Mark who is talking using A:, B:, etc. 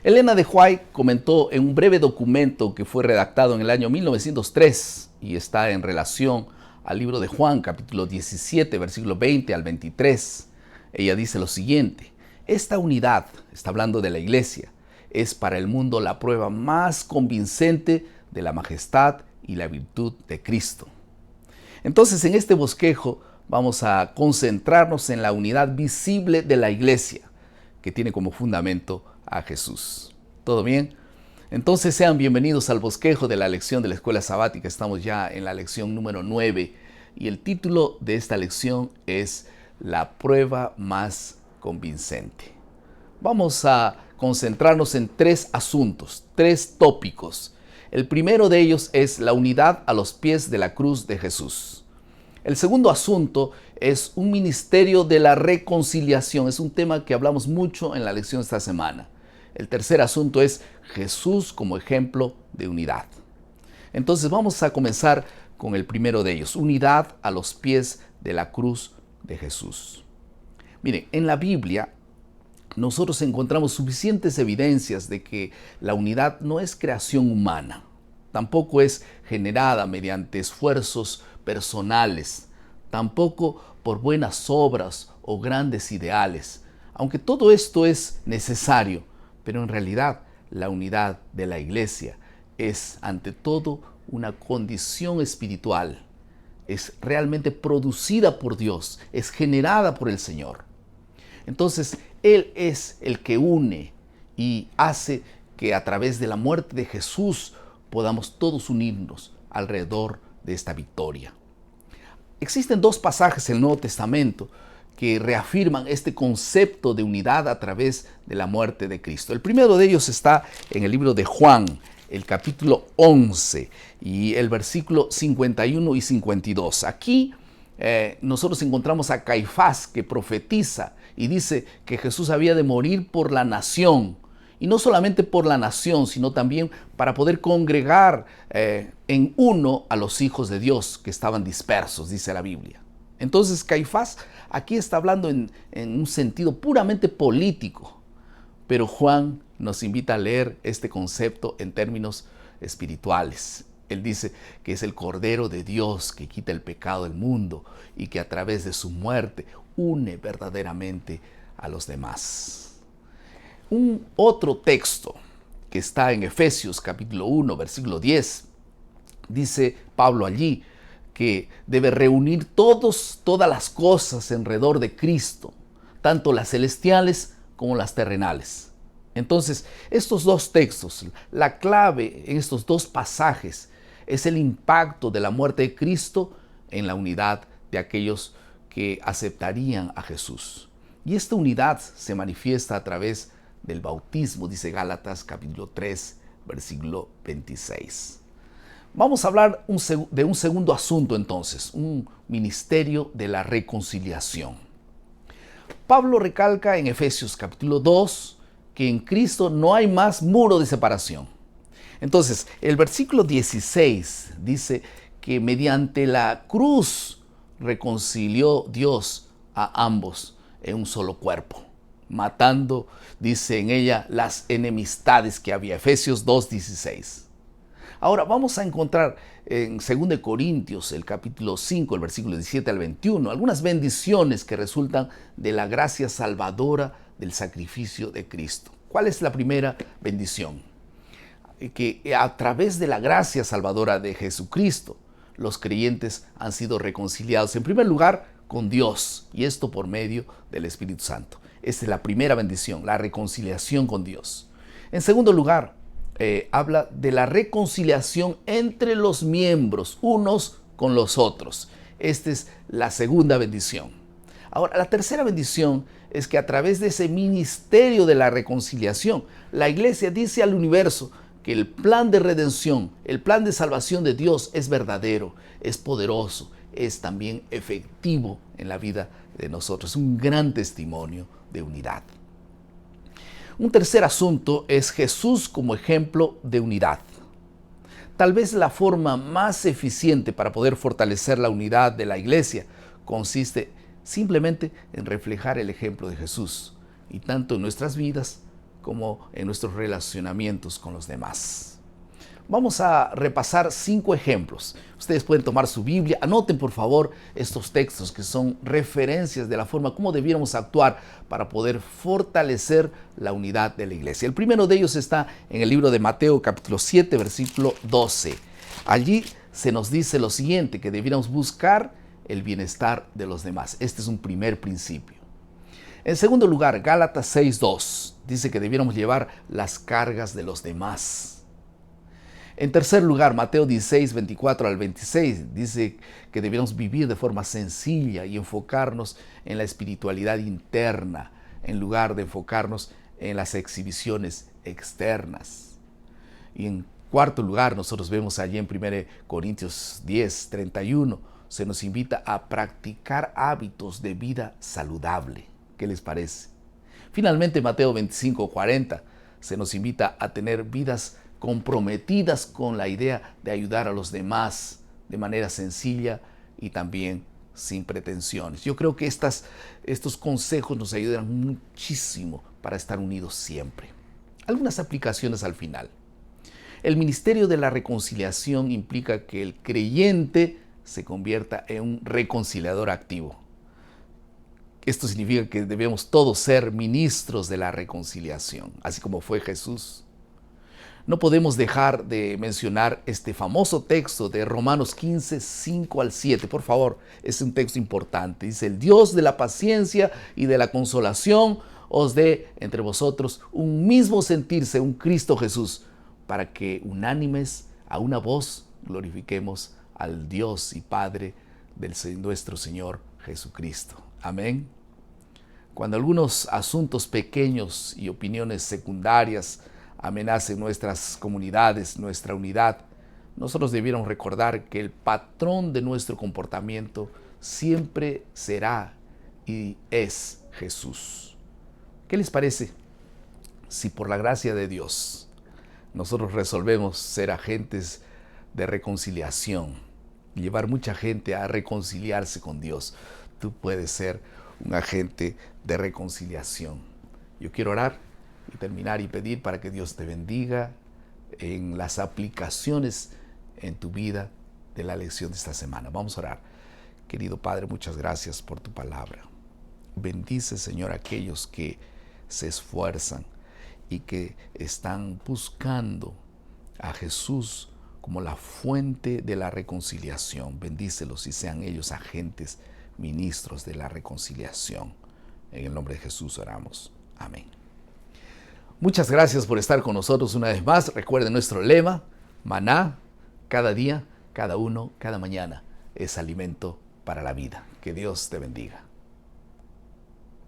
A: Elena de White comentó en un breve documento que fue redactado en el año 1903 y está en relación al libro de Juan, capítulo 17, versículo 20 al 23. Ella dice lo siguiente: esta unidad, está hablando de la iglesia, es para el mundo la prueba más convincente de la majestad y la virtud de Cristo. Entonces, en este bosquejo vamos a concentrarnos en la unidad visible de la iglesia, que tiene como fundamento a Jesús. ¿Todo bien? Entonces sean bienvenidos al bosquejo de la lección de la escuela sabática. Estamos ya en la lección número 9 y el título de esta lección es La prueba más convincente. Vamos a concentrarnos en tres asuntos, tres tópicos. El primero de ellos es la unidad a los pies de la cruz de Jesús. El segundo asunto es un ministerio de la reconciliación. Es un tema que hablamos mucho en la lección de esta semana. El tercer asunto es Jesús como ejemplo de unidad. Entonces vamos a comenzar con el primero de ellos, unidad a los pies de la cruz de Jesús. Miren, en la Biblia nosotros encontramos suficientes evidencias de que la unidad no es creación humana, tampoco es generada mediante esfuerzos personales, tampoco por buenas obras o grandes ideales, aunque todo esto es necesario, pero en realidad la unidad de la iglesia es ante todo una condición espiritual, es realmente producida por Dios, es generada por el Señor. Entonces, Él es el que une y hace que a través de la muerte de Jesús podamos todos unirnos alrededor de esta victoria. Existen dos pasajes en el Nuevo Testamento que reafirman este concepto de unidad a través de la muerte de Cristo. El primero de ellos está en el libro de Juan, el capítulo 11 y el versículo 51 y 52. Aquí nosotros encontramos a Caifás que profetiza y dice que Jesús había de morir por la nación. Y no solamente por la nación, sino también para poder congregar en uno a los hijos de Dios que estaban dispersos, dice la Biblia. Entonces Caifás aquí está hablando en un sentido puramente político, pero Juan nos invita a leer este concepto en términos espirituales. Él dice que es el Cordero de Dios que quita el pecado del mundo y que a través de su muerte une verdaderamente a los demás. Un otro texto que está en Efesios capítulo 1, versículo 10, dice Pablo allí que debe reunir todas las cosas alrededor de Cristo, tanto las celestiales como las terrenales. Entonces, estos dos textos, la clave en estos dos pasajes es el impacto de la muerte de Cristo en la unidad de aquellos que aceptarían a Jesús. Y esta unidad se manifiesta a través del bautismo, dice Gálatas capítulo 3, versículo 26. Vamos a hablar de un segundo asunto entonces, un ministerio de la reconciliación. Pablo recalca en Efesios capítulo 2 que en Cristo no hay más muro de separación. Entonces, el versículo 16 dice que mediante la cruz reconcilió Dios a ambos en un solo cuerpo, matando, dice en ella, las enemistades que había. Efesios 2:16. Ahora vamos a encontrar en 2 Corintios, el capítulo 5, el versículo 17 al 21, algunas bendiciones que resultan de la gracia salvadora del sacrificio de Cristo. ¿Cuál es la primera bendición? Que a través de la gracia salvadora de Jesucristo, los creyentes han sido reconciliados, en primer lugar, con Dios, y esto por medio del Espíritu Santo. Esta es la primera bendición, la reconciliación con Dios. En segundo lugar, habla de la reconciliación entre los miembros, unos con los otros. Esta es la segunda bendición. Ahora, la tercera bendición es que a través de ese ministerio de la reconciliación, la iglesia dice al universo que el plan de redención, el plan de salvación de Dios es verdadero, es poderoso, es también efectivo en la vida de nosotros. Un gran testimonio de unidad. Un tercer asunto es Jesús como ejemplo de unidad. Tal vez la forma más eficiente para poder fortalecer la unidad de la iglesia consiste simplemente en reflejar el ejemplo de Jesús, y tanto en nuestras vidas como en nuestros relacionamientos con los demás. Vamos a repasar 5 ejemplos. Ustedes pueden tomar su Biblia, anoten por favor estos textos que son referencias de la forma como debiéramos actuar para poder fortalecer la unidad de la iglesia. El primero de ellos está en el libro de Mateo capítulo 7, versículo 12. Allí se nos dice lo siguiente, que debiéramos buscar el bienestar de los demás. Este es un primer principio. En segundo lugar, Gálatas 6:2 dice que debiéramos llevar las cargas de los demás. En tercer lugar, Mateo 16, 24 al 26 dice que debiéramos vivir de forma sencilla y enfocarnos en la espiritualidad interna en lugar de enfocarnos en las exhibiciones externas. Y en cuarto lugar, nosotros vemos allí en 1 Corintios 10, 31, se nos invita a practicar hábitos de vida saludable. ¿Qué les parece? Finalmente, Mateo 25, 40 se nos invita a tener vidas comprometidas con la idea de ayudar a los demás de manera sencilla y también sin pretensiones. Yo creo que estos consejos nos ayudan muchísimo para estar unidos siempre. Algunas aplicaciones al final. El ministerio de la reconciliación implica que el creyente se convierta en un reconciliador activo. Esto significa que debemos todos ser ministros de la reconciliación, así como fue Jesús. No podemos dejar de mencionar este famoso texto de Romanos 15, 5 al 7. Por favor, es un texto importante. Dice, el Dios de la paciencia y de la consolación os dé entre vosotros un mismo sentir según Cristo Jesús, para que unánimes a una voz glorifiquemos al Dios y Padre del nuestro Señor Jesucristo. Amén. Cuando algunos asuntos pequeños y opiniones secundarias amenacen nuestras comunidades, nuestra unidad, nosotros debiéramos recordar que el patrón de nuestro comportamiento siempre será y es Jesús. ¿Qué les parece si por la gracia de Dios nosotros resolvemos ser agentes de reconciliación, llevar mucha gente a reconciliarse con Dios? Tú puedes ser un agente de reconciliación. Yo quiero orar y terminar y pedir para que Dios te bendiga en las aplicaciones en tu vida de la lección de esta semana. Vamos a orar. Querido Padre, muchas gracias por tu palabra. Bendice, Señor, a aquellos que se esfuerzan y que están buscando a Jesús como la fuente de la reconciliación. Bendícelos y sean ellos agentes, ministros de la reconciliación. En el nombre de Jesús oramos. Amén. Muchas gracias por estar con nosotros una vez más. Recuerden nuestro lema, maná, cada día, cada uno, cada mañana, es alimento para la vida. Que Dios te bendiga.